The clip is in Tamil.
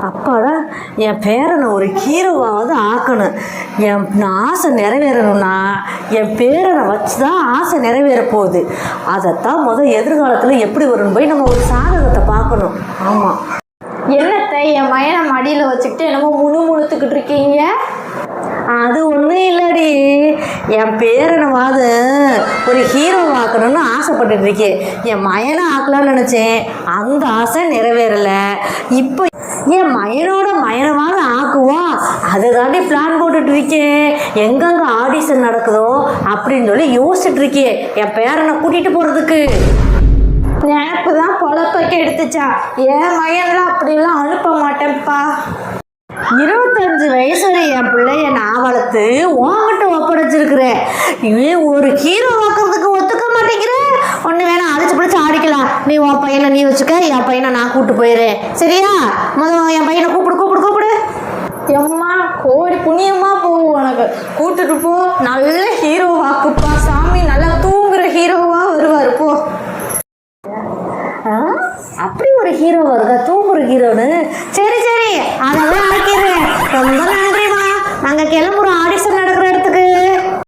அப்பாடா, என் பேரனை ஒரு ஹீரோவாவது ஆக்கணும். என் ஆசை நிறைவேறணும்னா என் பேரனை வச்சு தான் ஆசை நிறைவேற போகுது. அதைத்தான் எதிர்காலத்தில் எப்படி வரும்னு போய் நம்ம ஒரு சாதகத்தை பார்க்கணும். ஆமாம். என்னத்தை என் மயனை மடியில் வச்சுக்கிட்டு என்னமோ முணுமுணுத்துக்கிட்டு இருக்கீங்க? அது ஒன்றும் இல்லடி, என் பேரனவாது ஒரு ஹீரோவாக்கணும்னு ஆசைப்பட்டுட்டு இருக்கேன். என் மயனை ஆக்கலாம்னு நினச்சேன், அந்த ஆசை நிறைவேறலை. இப்போ என் மயனோட மயனவாது ஆக்குவோம், அதை தாண்டி பிளான் போட்டுட்டு இருக்கேன். எங்கெங்கே ஆடிஷன் நடக்குதோ அப்படின்னு சொல்லி யோசிச்சுட்டு இருக்கேன் என் பேரனை கூட்டிகிட்டு போகிறதுக்கு. நினப்பு தான் பொழப்பக்க எடுத்துச்சா? என் மயன்லாம் அப்படிலாம் அனுப்ப மாட்டேன்ப்பா. 25 வயசுல என் பிள்ளைய நான் வளர்த்து உன்கிட்ட ஒப்படைச்சிருக்கிறேன். இவன் ஒரு ஹீரோ வாக்குறதுக்கு ஒத்துக்க மாட்டேங்கிறேன். ஒன்று வேணா அழைச்சி பிடிச்சி ஆடிக்கலாம். நீ உன் பையனை நீ வச்சுக்க, என் பையனை நான் கூப்பிட்டு போயிடுறேன். சரியா? என் பையனை கூப்பிடு. எம்மா கோடி புண்ணியமா போகும் உனக்கு. கூட்டுட்டு போ, நல்ல ஹீரோ வாக்குப்பா. சாமி நல்லா தூங்குற ஹீரோவா வருவார். போ. அப்படி ஒரு ஹீரோ வருதா, தூங்குற ஹீரோன்னு? சரி, அதெல்லாம் ஆக்கிடுறேன். ரொம்ப நன்றிமா, நாங்கள் கிளம்புறோம்.